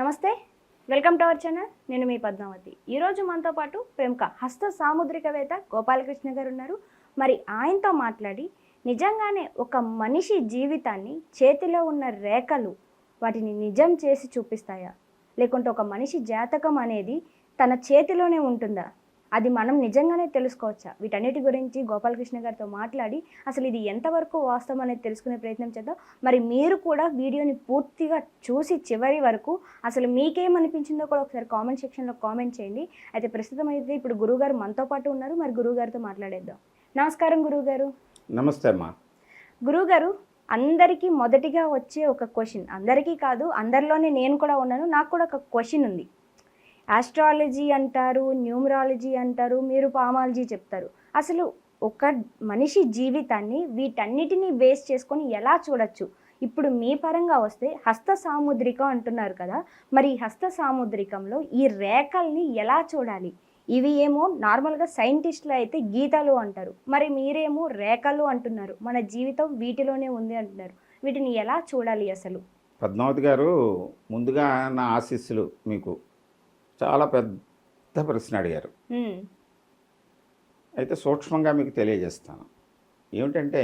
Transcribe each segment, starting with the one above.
నమస్తే, welcome to our channel. నేను మీ పద్మావతి. ఈరోజు మనతో పాటు ప్రముఖ హస్త సాముద్రికవేత్త గోపాలకృష్ణ గారు ఉన్నారు. మరి ఆయనతో మాట్లాడి నిజంగానే ఒక మనిషి జీవితాన్ని చేతిలో ఉన్న రేఖలు వాటిని నిజం చేసి చూపిస్తాయా, లేకుంటే ఒక మనిషి జాతకం అనేది తన చేతిలోనే ఉంటుందా, అది మనం నిజంగానే తెలుసుకోవచ్చా? వీటన్నిటి గురించి గోపాలకృష్ణ గారితో మాట్లాడి అసలు ఇది ఎంతవరకు వాస్తవం అనేది తెలుసుకునే ప్రయత్నం చేద్దాం. మరి మీరు కూడా వీడియోని పూర్తిగా చూసి చివరి వరకు అసలు మీకేమనిపించిందో కూడా ఒకసారి కామెంట్ సెక్షన్లో కామెంట్ చేయండి. అయితే ప్రస్తుతం అయితే ఇప్పుడు గురువుగారు మనతో పాటు ఉన్నారు. మరి గురువుగారితో మాట్లాడేద్దాం. నమస్కారం గురువుగారు. నమస్తే అమ్మా. గురువుగారు, అందరికీ మొదటిగా వచ్చే ఒక క్వశ్చన్, అందరికీ కాదు అందరిలోనే నేను కూడా ఉన్నాను, నాకు కూడా ఒక క్వశ్చన్ ఉంది. ఆస్ట్రాలజీ అంటారు, న్యూమరాలజీ అంటారు, మీరు పామాలజీ చెప్తారు. అసలు ఒక మనిషి జీవితాన్ని వీటన్నిటినీ బేస్ చేసుకొని ఎలా చూడొచ్చు? ఇప్పుడు మీ పరంగా వస్తే హస్త సాముద్రికం అంటున్నారు కదా, మరి ఈ హస్త సాముద్రికంలో ఈ రేఖల్ని ఎలా చూడాలి? ఇవి ఏమో నార్మల్గా సైంటిస్టులు అయితే గీతాలు అంటారు, మరి మీరేమో రేఖలు అంటున్నారు. మన జీవితం వీటిలోనే ఉంది అంటున్నారు. వీటిని ఎలా చూడాలి అసలు? పద్మావతి గారు, ముందుగా నా ఆశీస్సులు. మీకు చాలా పెద్ద ప్రశ్న అడిగారు. అయితే సూక్ష్మంగా మీకు తెలియజేస్తాను. ఏమిటంటే,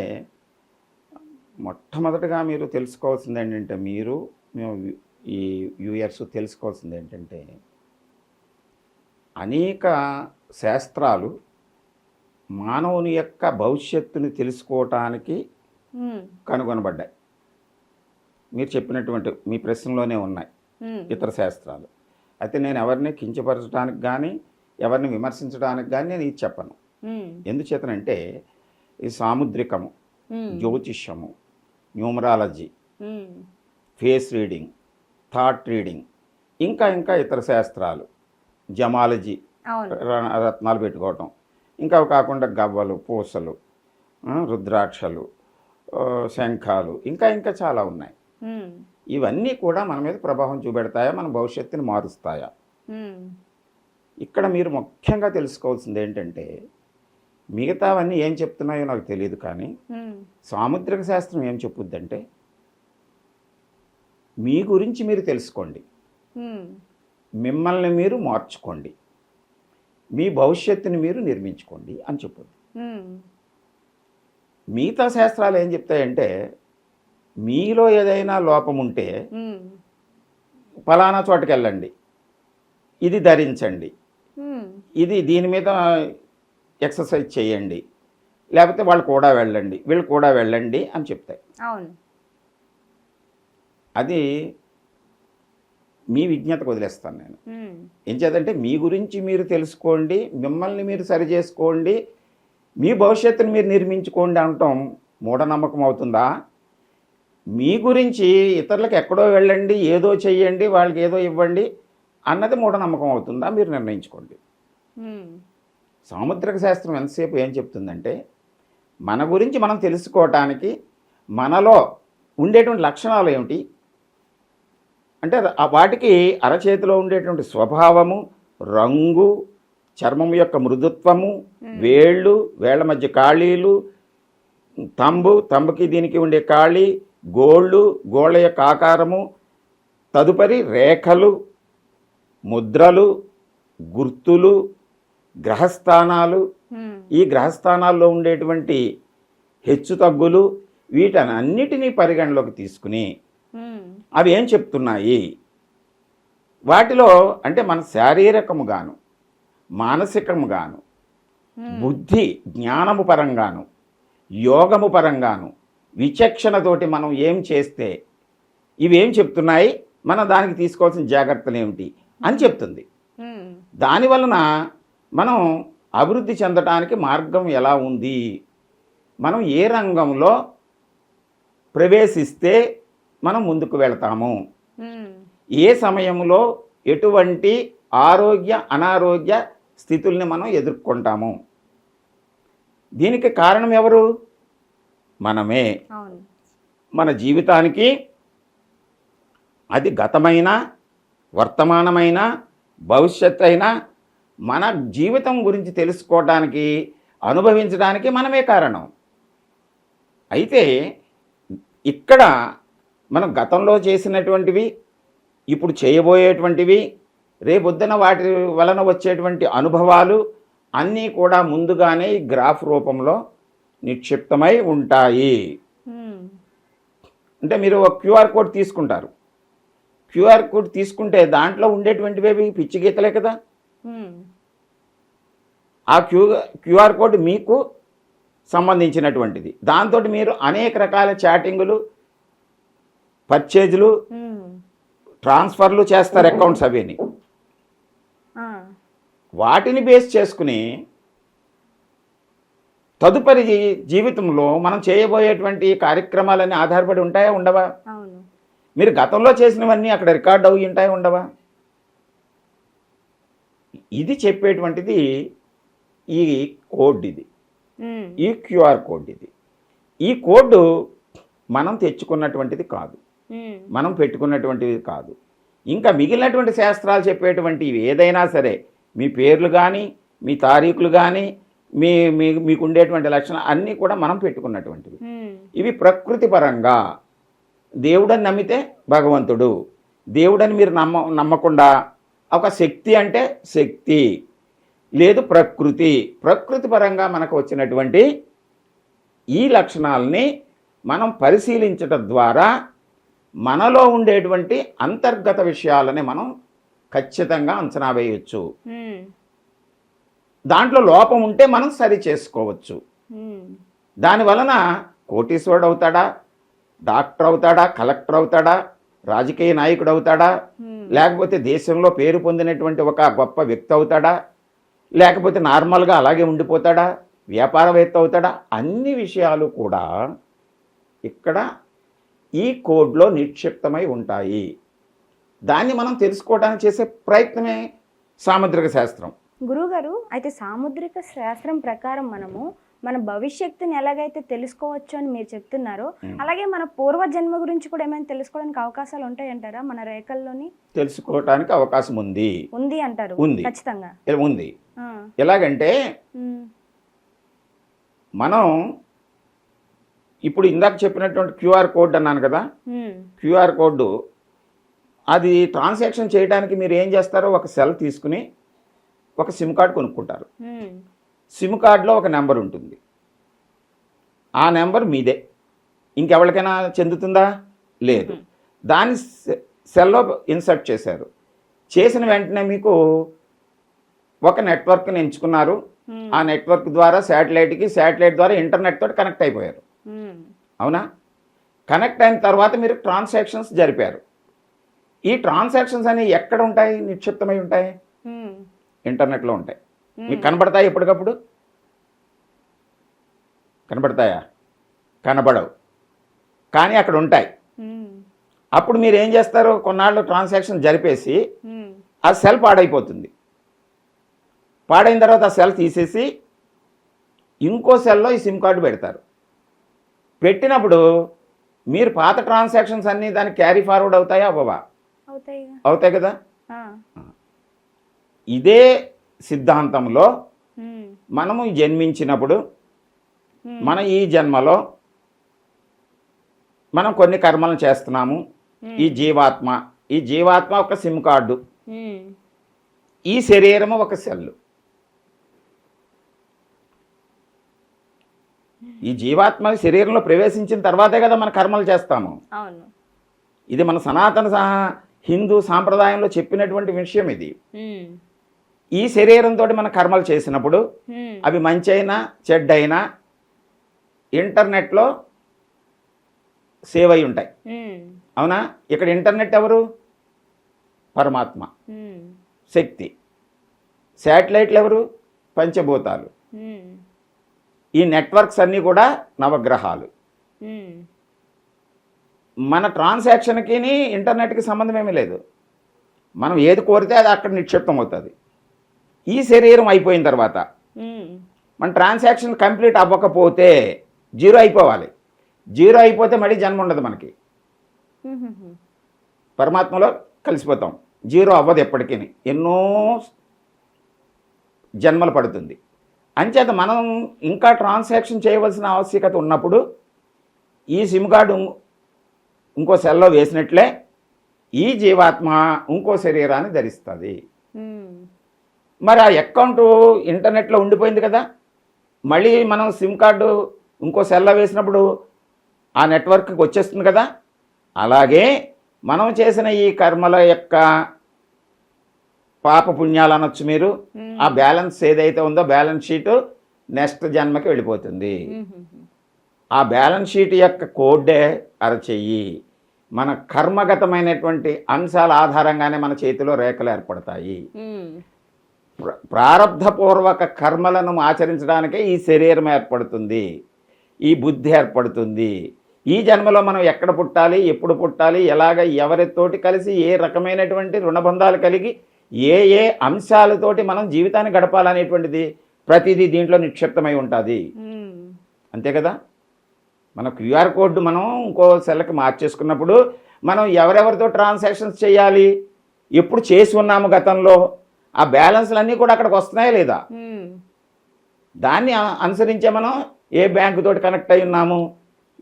మొట్టమొదటిగా మీరు తెలుసుకోవాల్సింది ఏంటంటే, మేము ఈ వ్యూయర్స్ తెలుసుకోవాల్సింది ఏంటంటే, అనేక శాస్త్రాలు మానవుని యొక్క భవిష్యత్తుని తెలుసుకోవటానికి కనుగొనబడ్డాయి. మీరు చెప్పినటువంటి మీ ప్రశ్నలోనే ఉన్నాయి ఇతర శాస్త్రాలు. అయితే నేను ఎవరిని కించపరచడానికి కానీ ఎవరిని విమర్శించడానికి కానీ నేను ఇది చెప్పను. ఎందుచేతనంటే ఈ సాముద్రికము, జ్యోతిష్యము, numerology, face reading, thought reading, ఇంకా ఇంకా ఇతర శాస్త్రాలు, జమాలజీ, రత్నాలు పెట్టుకోవటం, ఇంకా కాకుండా గవ్వలు, పూసలు, రుద్రాక్షలు, శంఖాలు, ఇంకా ఇంకా చాలా ఉన్నాయి. ఇవన్నీ కూడా మన మీద ప్రభావం చూపెడతాయా, మన భవిష్యత్తుని మారుస్తాయా? ఇక్కడ మీరు ముఖ్యంగా తెలుసుకోవాల్సింది ఏంటంటే, మిగతావన్నీ ఏం చెప్తున్నాయో నాకు తెలియదు, కానీ సాముద్రిక శాస్త్రం ఏం చెప్పుద్దంటే, మీ గురించి మీరు తెలుసుకోండి, మిమ్మల్ని మీరు మార్చుకోండి, మీ భవిష్యత్తుని మీరు నిర్మించుకోండి అని చెప్పుద్ది. మిగతా శాస్త్రాలు ఏం చెప్తాయంటే, మీలో ఏదైనా లోపం ఉంటే ఫలానా చోటుకి వెళ్ళండి, ఇది ధరించండి, దీని మీద ఎక్సర్సైజ్ చేయండి, లేకపోతే వాళ్ళు కూడా వెళ్ళండి, వీళ్ళు కూడా వెళ్ళండి అని చెప్తాయి. అది మీ విజ్ఞతకు వదిలేస్తాను నేను. ఏం చేద్దంటే, మీ గురించి మీరు తెలుసుకోండి, మిమ్మల్ని మీరు సరి చేసుకోండి, మీ భవిష్యత్తుని మీరు నిర్మించుకోండి అనటం మూఢనమ్మకం అవుతుందా? మీ గురించి ఇతరులకు ఎక్కడో వెళ్ళండి, ఏదో చెయ్యండి, వాళ్ళకి ఏదో ఇవ్వండి అన్నది మూఢనమ్మకం అవుతుందా? మీరు నిర్ణయించుకోండి. సాముద్రిక శాస్త్రం ఎంతసేపు ఏం చెప్తుందంటే, మన గురించి మనం తెలుసుకోవటానికి మనలో ఉండేటువంటి లక్షణాలు ఏమిటి అంటే, వాటికి అరచేతిలో ఉండేటువంటి స్వభావము, రంగు, చర్మం యొక్క మృదుత్వము, వేళ్ళు, వేళ్ల మధ్య ఖాళీలు, తంబుకి దీనికి ఉండే ఖాళీ, గోళ్ళు, గోళ్ళ యొక్క ఆకారము, తదుపరి రేఖలు, ముద్రలు, గుర్తులు, గ్రహస్థానాలు, ఈ గ్రహస్థానాల్లో ఉండేటువంటి హెచ్చు తగ్గులు, వీటన్నిటినీ పరిగణలోకి తీసుకుని అవి ఏం చెప్తున్నాయి, వాటిలో అంటే మన శారీరకముగాను, మానసికముగాను, బుద్ధి జ్ఞానము పరంగాను, యోగము పరంగాను, విచక్షణతోటి మనం ఏం చేస్తే ఇవేం చెప్తున్నాయి, మనం దానికి తీసుకోవాల్సిన జాగ్రత్తలు ఏమిటి అని చెప్తుంది. దానివలన మనం అభివృద్ధి చెందటానికి మార్గం ఎలా ఉంది, మనం ఏ రంగంలో ప్రవేశిస్తే మనం ముందుకు వెళతాము, ఏ సమయంలో ఎటువంటి ఆరోగ్య అనారోగ్య స్థితుల్ని మనం ఎదుర్కొంటాము. దీనికి కారణం ఎవరు? మనమే. మన జీవితానికి అది గతమైన, వర్తమానమైన, భవిష్యత్తు అయినా మన జీవితం గురించి తెలుసుకోవడానికి, అనుభవించడానికి మనమే కారణం. అయితే ఇక్కడ మనం గతంలో చేసినటువంటివి, ఇప్పుడు చేయబోయేటువంటివి, రేపొద్దున వాటి వలన వచ్చేటువంటి అనుభవాలు అన్నీ కూడా ముందుగానే ఈ గ్రాఫ్ రూపంలో నిక్షిప్తమై ఉంటాయి. అంటే మీరు ఒక క్యూఆర్ కోడ్ తీసుకుంటారు. క్యూఆర్ కోడ్ తీసుకుంటే దాంట్లో ఉండేటువంటివి పిచ్చి గీతలే కదా. ఆ క్యూఆర్ కోడ్ మీకు సంబంధించినటువంటిది. దాంతో మీరు అనేక రకాల చాటింగులు, పర్చేజులు, ట్రాన్స్ఫర్లు చేస్తారు, అకౌంట్స్ అవిని. వాటిని బేస్ చేసుకుని తదుపరి జీవితంలో మనం చేయబోయేటువంటి కార్యక్రమాలన్నీ ఆధారపడి ఉంటాయా ఉండవా? మీరు గతంలో చేసినవన్నీ అక్కడ రికార్డ్ అవి ఉంటాయా ఉండవా? ఇది చెప్పేటువంటిది ఈ కోడ్, ఇది ఈ క్యూఆర్ కోడ్. ఈ కోడ్ మనం తెచ్చుకున్నటువంటిది కాదు, మనం పెట్టుకున్నటువంటిది కాదు. ఇంకా మిగిలినటువంటి శాస్త్రాలు చెప్పేటువంటివి ఏదైనా సరే, మీ పేర్లు కానీ, మీ తారీఖులు కానీ, మీకు ఉండేటువంటి లక్షణాలు అన్నీ కూడా మనం పెట్టుకున్నటువంటివి. ఇవి ప్రకృతి పరంగా దేవుడని నమ్మితే భగవంతుడు, దేవుడని మీరు నమ్మకుండా ఒక శక్తి అంటే శక్తి, లేదు ప్రకృతి పరంగా మనకు వచ్చినటువంటి ఈ లక్షణాలని మనం పరిశీలించటం ద్వారా మనలో ఉండేటువంటి అంతర్గత విషయాలని మనం ఖచ్చితంగా అంచనా వేయవచ్చు. దాంట్లో లోపం ఉంటే మనం సరి చేసుకోవచ్చు. దాని వలన కోటీశ్వరుడు అవుతాడా, డాక్టర్ అవుతాడా, కలెక్టర్ అవుతాడా, రాజకీయ నాయకుడు అవుతాడా, లేకపోతే దేశంలో పేరు పొందినటువంటి ఒక గొప్ప వ్యక్తి అవుతాడా, లేకపోతే నార్మల్గా అలాగే ఉండిపోతాడా, వ్యాపారవేత్త అవుతాడా, అన్ని విషయాలు కూడా ఇక్కడ ఈ కోడ్లో నిక్షిప్తమై ఉంటాయి. దాన్ని మనం తెలుసుకోవడానికి చేసే ప్రయత్నమే సాముద్రిక శాస్త్రం. గురువుగారు, అయితే సాముద్రిక శాస్త్రం ప్రకారం మనము మన భవిష్యత్తుని ఎలాగైతే తెలుసుకోవచ్చు అని మీరు చెప్తున్నారో, అలాగే మన పూర్వజన్మ గురించి కూడా ఏమైనా తెలుసుకోవడానికి అవకాశాలు ఉంటాయంటారా? మన రేఖల్లోని తెలుసుకోవడానికి అవకాశం ఉంది అంటారు? ఉంది, ఖచ్చితంగా ఉంది. ఎలాగంటే మనం ఇప్పుడు ఇందాక చెప్పినటువంటి క్యూఆర్ కోడ్ అన్నాను కదా, క్యూఆర్ కోడ్ అది ట్రాన్సాక్షన్ చేయడానికి మీరు ఏం చేస్తారో, ఒక సెల్ తీసుకుని ఒక సిమ్ కార్డ్ కొనుక్కుంటారు. సిమ్ కార్డులో ఒక నెంబర్ ఉంటుంది. ఆ నెంబర్ మీదే, ఇంకెవరికైనా చెందుతుందా? లేదు. దాన్ని సెల్లో ఇన్సర్ట్ చేశారు. చేసిన వెంటనే మీకు ఒక నెట్వర్క్ని ఎంచుకున్నారు. ఆ నెట్వర్క్ ద్వారా శాటిలైట్ ద్వారా ఇంటర్నెట్ తోటి కనెక్ట్ అయిపోయారు. అవునా? కనెక్ట్ అయిన తర్వాత మీరు ట్రాన్సాక్షన్స్ జరిపారు. ఈ ట్రాన్సాక్షన్స్ అనేవి ఎక్కడ ఉంటాయి? నిక్షిప్తమై ఉంటాయి, ఇంటర్నెట్లో ఉంటాయి. మీకు కనబడతాయి ఎప్పటికప్పుడు? కనబడతాయా? కనబడవు, కానీ అక్కడ ఉంటాయి. అప్పుడు మీరు ఏం చేస్తారు? కొన్నాళ్ళు ట్రాన్సాక్షన్ జరిపేసి ఆ సెల్ పాడైపోతుంది. పాడైన తర్వాత ఆ సెల్ తీసేసి ఇంకో సెల్లో ఈ సిమ్ కార్డు పెడతారు. పెట్టినప్పుడు మీరు పాత ట్రాన్సాక్షన్స్ అన్నీ దానికి క్యారీ ఫార్వర్డ్ అవుతాయా? అవ్వవా? అవుతాయి కదా. ఇదే సిద్ధాంతంలో మనము జన్మించినప్పుడు మన ఈ జన్మలో మనం కొన్ని కర్మలను చేస్తున్నాము. ఈ జీవాత్మ ఒక సిమ్ కార్డు, ఈ శరీరము ఒక సెల్. ఈ జీవాత్మ శరీరంలో ప్రవేశించిన తర్వాతే కదా మన కర్మలు చేస్తాము. ఇది మన సనాతన హిందూ సాంప్రదాయంలో చెప్పినటువంటి విషయం. ఇది ఈ శరీరంతో మన కర్మలు చేసినప్పుడు అవి మంచి అయినా చెడ్డైనా ఇంటర్నెట్లో సేవ్ అయి ఉంటాయి. అవునా? ఇక్కడ ఇంటర్నెట్ ఎవరు? పరమాత్మ, శక్తి. శాటిలైట్లు ఎవరు? పంచభూతాలు. ఈ నెట్వర్క్స్ అన్నీ కూడా నవగ్రహాలు. మన ట్రాన్సాక్షన్కి ఇంటర్నెట్కి సంబంధం ఏమీ లేదు. మనం ఏది కోరితే అది అక్కడ నిక్షిప్తం అవుతుంది. ఈ శరీరం అయిపోయిన తర్వాత మన ట్రాన్సాక్షన్ కంప్లీట్ అవ్వకపోతే జీరో అయిపోవాలి. జీరో అయిపోతే మళ్ళీ జన్మ ఉండదు మనకి. పరమాత్మలో కలిసిపోతాం. జీరో అవ్వదు ఎప్పటికీ, ఎన్నో జన్మలు పడుతుంది. అంచేత మనం ఇంకా ట్రాన్సాక్షన్ చేయవలసిన ఆవశ్యకత ఉన్నప్పుడు ఈ సిమ్ కార్డు ఇంకో సెల్లో వేసినట్లే ఈ జీవాత్మ ఇంకో శరీరాన్ని ధరిస్తుంది. ఉమ్, మరి ఆ అకౌంట్ ఇంటర్నెట్లో ఉండిపోయింది కదా, మళ్ళీ మనం సిమ్ కార్డు ఇంకో సెల్లో వేసినప్పుడు ఆ నెట్వర్క్కి వచ్చేస్తుంది కదా. అలాగే మనం చేసిన ఈ కర్మల యొక్క పాప పుణ్యాలు అనొచ్చు మీరు, ఆ బ్యాలెన్స్ ఏదైతే ఉందో బ్యాలెన్స్ షీటు నెక్స్ట్ జన్మకి వెళ్ళిపోతుంది. ఆ బ్యాలెన్స్ షీట్ యొక్క కోడ్డే అరచెయ్యి. మన కర్మగతమైనటువంటి అంశాల ఆధారంగానే మన చేతిలో రేఖలు ఏర్పడతాయి. ఉమ్, ప్రారబ్ధపూర్వక కర్మలను ఆచరించడానికే ఈ శరీరం ఏర్పడుతుంది, ఈ బుద్ధి ఏర్పడుతుంది. ఈ జన్మలో మనం ఎక్కడ పుట్టాలి, ఎప్పుడు పుట్టాలి, ఎలాగ ఎవరితోటి కలిసి ఏ రకమైనటువంటి రుణబంధాలు కలిగి ఏ ఏ అంశాలతోటి మనం జీవితాన్ని గడపాలనేటువంటిది ప్రతిదీ దీంట్లో నిక్షిప్తమై ఉంటుంది. ఉమ్, అంతే కదా. మన క్యూఆర్ కోడ్ మనం ఇంకో సెల్కి మార్చేసుకున్నప్పుడు మనం ఎవరెవరితో ట్రాన్సాక్షన్స్ చేయాలి, ఎప్పుడు చేసి ఉన్నాము గతంలో, ఆ బ్యాలెన్స్లు కూడా అక్కడికి వస్తున్నాయా లేదా, ఉమ్, దాన్ని అనుసరించే మనం ఏ బ్యాంకు తోటి కనెక్ట్ అయి ఉన్నాము,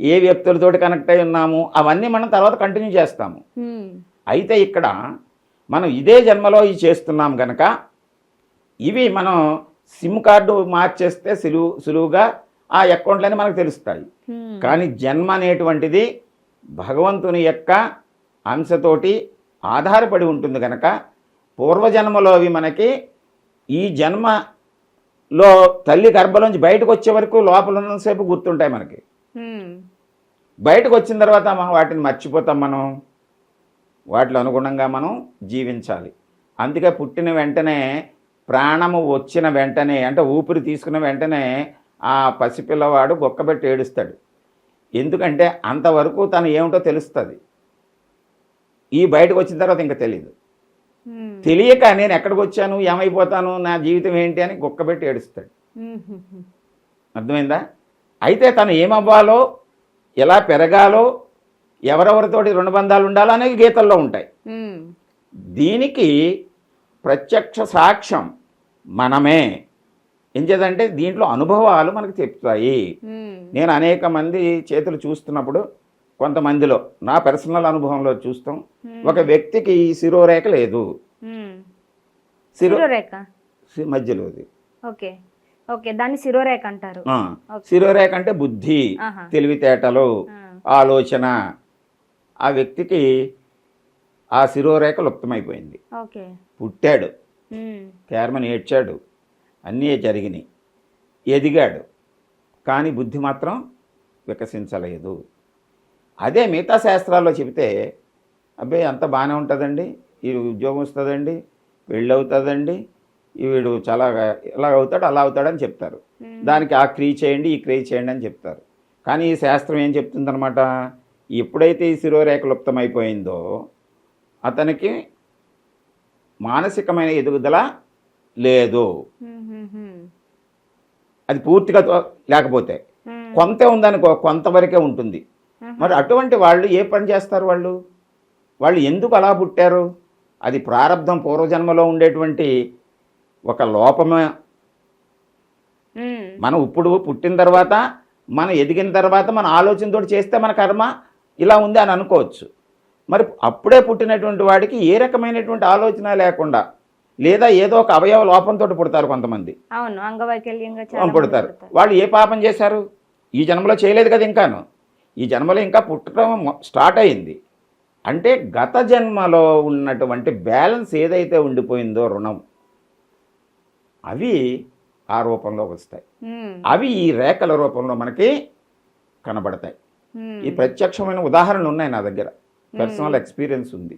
ఏ వ్యక్తులతోటి కనెక్ట్ అయి ఉన్నాము, అవన్నీ మనం తర్వాత కంటిన్యూ చేస్తాము. ఉమ్, అయితే ఇక్కడ మనం ఇదే జన్మలో ఇవి చేస్తున్నాం కనుక ఇవి మనం సిమ్ కార్డు మార్చేస్తే సులువుగా ఆ అకౌంట్లన్నీ మనకు తెలుస్తాయి. ఉమ్, కానీ జన్మ అనేటువంటిది భగవంతుని యొక్క అంశతోటి ఆధారపడి ఉంటుంది కనుక పూర్వజన్మలో అవి మనకి ఈ జన్మలో తల్లి గర్భంలోంచి బయటకు వచ్చే వరకు లోపల ఉన్నంతసేపు గుర్తుంటాయి మనకి. ఉమ్, బయటకు వచ్చిన తర్వాత మనం వాటిని మర్చిపోతాం. మనం వాటిలో అనుగుణంగా మనం జీవించాలి. అందుకే పుట్టిన వెంటనే, ప్రాణము వచ్చిన వెంటనే, అంటే ఊపిరి తీసుకున్న వెంటనే ఆ పసిపిల్లవాడు గొక్కబెట్టి ఏడుస్తాడు. ఎందుకంటే అంతవరకు తను ఏమిటో తెలుస్తుంది. ఈ బయటకు వచ్చిన తర్వాత ఇంకా తెలియదు. ఉమ్, తెలియక నేను ఎక్కడికి వచ్చాను, ఏమైపోతాను, నా జీవితం ఏంటి అని గొక్కబెట్టి ఏడుస్తాడు. ఉమ్, అర్థమైందా. అయితే తను ఏమవ్వాలో, ఎలా పెరగాలో, ఎవరెవరితోటి రుణబంధాలు ఉండాలో అనేవి గీతల్లో ఉంటాయి. ఉమ్, దీనికి ప్రత్యక్ష సాక్ష్యం మనమే. ఏం చేద్దంటే దీంట్లో అనుభవాలు మనకు చెప్తాయి. ఉమ్, నేను అనేక మంది చేతులు చూస్తున్నప్పుడు కొంతమందిలో నా పర్సనల్ అనుభవంలో చూస్తాం, ఒక వ్యక్తికి ఈ శిరోరేఖ లేదు, ఉమ్. శిరో శిరోరేఖ. మధ్యలోది. ఓకే ఓకే, దాన్ని శిరోరేఖ అంటారు. శిరోరేఖ అంటే బుద్ధి, ఆహా. తెలివితేటలు, ఆ. ఆలోచన. ఆ వ్యక్తికి ఆ శిరోరేఖ లుప్తమైపోయింది. ఓకే. పుట్టాడు, ఉమ్, కేర్మని ఏడ్చాడు, అన్నీ జరిగినాయి, ఎదిగాడు, కానీ బుద్ధి మాత్రం వికసించలేదు. అదే మిగతా శాస్త్రాల్లో చెబితే అబ్బాయి అంత బాగానే ఉంటుందండి, ఈ ఉద్యోగం వస్తుందండి, పెళ్ళి అవుతుందండి, వీడు చాలా ఇలా అవుతాడు అలా అవుతాడని చెప్తారు. దానికి ఆ క్రియ చేయండి, ఈ క్రియ చేయండి అని చెప్తారు. కానీ ఈ శాస్త్రం ఏం చెప్తుందనమాట, ఎప్పుడైతే ఈ శిరోరేఖ లుప్తమైపోయిందో అతనికి మానసికమైన ఎదుగుదల లేదు. అది పూర్తిగా లేకపోతే కొంత ఉందనుకో, కొంతవరకే ఉంటుంది. మరి అటువంటి వాళ్ళు ఏ పని చేస్తారు? వాళ్ళు ఎందుకు అలా పుట్టారు? అది ప్రారంధం, పూర్వజన్మలో ఉండేటువంటి ఒక లోపమే. మనం ఇప్పుడు పుట్టిన తర్వాత, మనం ఎదిగిన తర్వాత మన ఆలోచనతో చేస్తే మన కర్మ ఇలా ఉంది అని అనుకోవచ్చు. మరి అప్పుడే పుట్టినటువంటి వాడికి ఏ రకమైనటువంటి ఆలోచన లేకుండా, లేదా ఏదో ఒక అవయవ లోపంతో పుడతారు కొంతమంది. అవును, అంగవైకల్యంగా పుడతారు. వాళ్ళు ఏ పాపం చేశారు? ఈ జన్మలో చేయలేదు కదా ఇంకాను. ఈ జన్మలో ఇంకా పుట్టడం స్టార్ట్ అయింది. అంటే గత జన్మలో ఉన్నటువంటి బ్యాలెన్స్ ఏదైతే ఉండిపోయిందో రుణం, అవి ఆ రూపంలో వస్తాయి. అవి ఈ రేఖల రూపంలో మనకి కనబడతాయి. ఈ ప్రత్యక్షమైన ఉదాహరణలు ఉన్నాయి నా దగ్గర, పర్సనల్ ఎక్స్పీరియన్స్ ఉంది.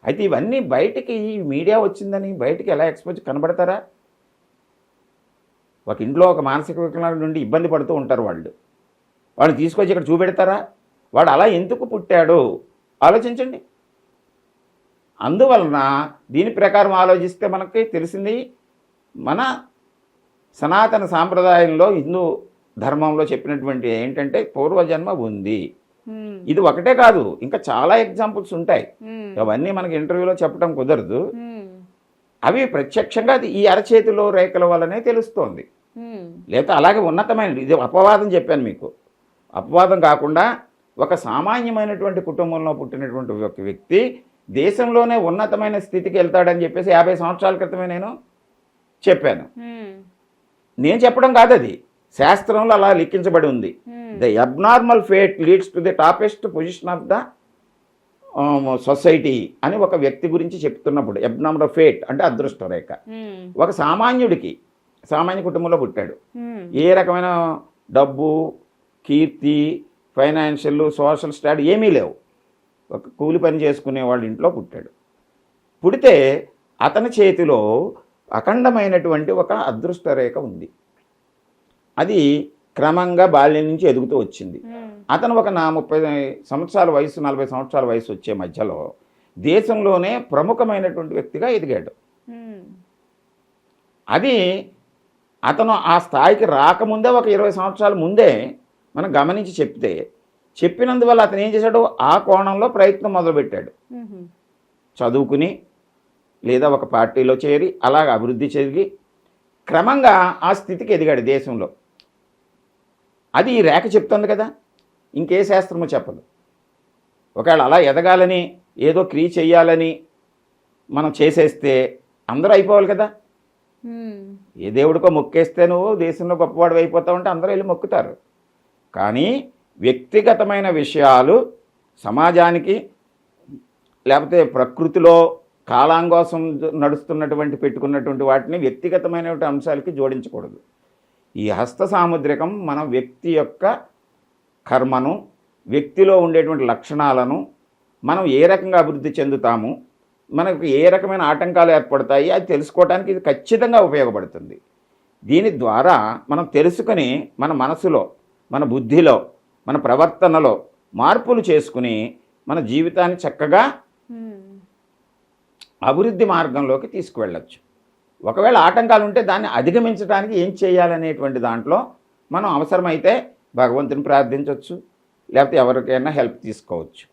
అయితే ఇవన్నీ బయటికి మీడియా వచ్చిందని బయటికి ఎలా ఎక్స్పోజ్ కనబడతారా? ఒక ఇంట్లో ఒక మానసిక వికలాంగుడి నుండి ఇబ్బంది పడుతూ ఉంటారు వాళ్ళు తీసుకొచ్చి ఇక్కడ చూపెడతారా? వాడు అలా ఎందుకు పుట్టాడు ఆలోచించండి. అందువలన దీని ప్రకారం ఆలోచిస్తే మనకి తెలిసింది, మన సనాతన సాంప్రదాయంలో, హిందూ ధర్మంలో చెప్పినటువంటి ఏంటంటే పూర్వజన్మ ఉంది. ఇది ఒకటే కాదు, ఇంకా చాలా ఎగ్జాంపుల్స్ ఉంటాయి. అవన్నీ మనకి ఇంటర్వ్యూలో చెప్పడం కుదరదు. అవి ప్రత్యక్షంగా ఈ అరచేతిలో రేఖల వల్లనే తెలుస్తోంది. లేదా అలాగే ఉన్నతమైనది. ఇది అపవాదం చెప్పాను మీకు. అపవాదం కాకుండా ఒక సామాన్యమైనటువంటి కుటుంబంలో పుట్టినటువంటి ఒక వ్యక్తి దేశంలోనే ఉన్నతమైన స్థితికి వెళ్తాడని చెప్పేసి 50 సంవత్సరాల క్రితమే నేను చెప్పాను. నేను చెప్పడం కాదు, అది శాస్త్రంలో అలా లిఖించబడి ఉంది. The abnormal fate leads to the toppest position of the society అని ఒక వ్యక్తి గురించి చెప్తున్నప్పుడు, అబ్నార్మల్ ఫేట్ అంటే అదృష్ట రేఖ. ఒక సామాన్యుడికి, సామాన్య కుటుంబంలో పుట్టాడు, ఏ రకమైన డబ్బు, కీర్తి, ఫైనాన్షియల్, సోషల్ స్టాట్ ఏమీ లేవు. ఒక కూలి పని చేసుకునే వాళ్ళ ఇంట్లో పుట్టాడు. పుడితే అతని చేతిలో అఖండమైనటువంటి ఒక అదృష్ట రేఖ ఉంది. అది క్రమంగా బాల్యం నుంచి ఎదుగుతూ వచ్చింది. అతను ఒక 30 సంవత్సరాల వయసు, 40 సంవత్సరాల వయసు వచ్చే మధ్యలో దేశంలోనే ప్రముఖమైనటువంటి వ్యక్తిగా ఎదిగాడు. అది అతను ఆ స్థాయికి రాకముందే ఒక 20 సంవత్సరాల ముందే మనం గమనించి చెప్పినందువల్ల అతను ఏం చేశాడు, ఆ కోణంలో ప్రయత్నం మొదలుపెట్టాడు. చదువుకుని లేదా ఒక పార్టీలో చేరి అలాగ అభివృద్ధి చెంది క్రమంగా ఆ స్థితికి ఎదిగాడు దేశంలో. అది ఈ రేఖ చెప్తుంది కదా, ఇంకే శాస్త్రము చెప్పదు. ఒకవేళ అలా ఎదగాలని, ఏదో క్రియ చెయ్యాలని మనం చేసేస్తే అందరూ అయిపోవాలి కదా. ఏ దేవుడికో మొక్కేస్తే నువ్వు దేశంలో గొప్పవాడు అయిపోతావు అంటే అందరూ వెళ్ళి మొక్కుతారు. కానీ వ్యక్తిగతమైన విషయాలు సమాజానికి, లేకపోతే ప్రకృతిలో కాలాంగోసం నడుస్తున్నటువంటి పెట్టుకున్నటువంటి వాటిని వ్యక్తిగతమైనటువంటి అంశాలకి జోడించకూడదు. ఈ హస్త సాముద్రికం మన వ్యక్తి యొక్క కర్మను, వ్యక్తిలో ఉండేటువంటి లక్షణాలను, మనం ఏ రకంగా అభివృద్ధి చెందుతాము, మనకు ఏ రకమైన ఆటంకాలు ఏర్పడతాయి అది తెలుసుకోవడానికి ఇది ఖచ్చితంగా ఉపయోగపడుతుంది. దీని ద్వారా మనం తెలుసుకొని మన మనసులో, మన బుద్ధిలో, మన ప్రవర్తనలో మార్పులు చేసుకుని మన జీవితాన్ని చక్కగా అభివృద్ధి మార్గంలోకి తీసుకువెళ్ళచ్చు. ఒకవేళ ఆటంకాలు ఉంటే దాన్ని అధిగమించడానికి ఏం చేయాలనేటువంటి దాంట్లో మనం అవసరమైతే భగవంతుని ప్రార్థించవచ్చు, లేకపోతే ఎవరికైనా హెల్ప్ తీసుకోవచ్చు.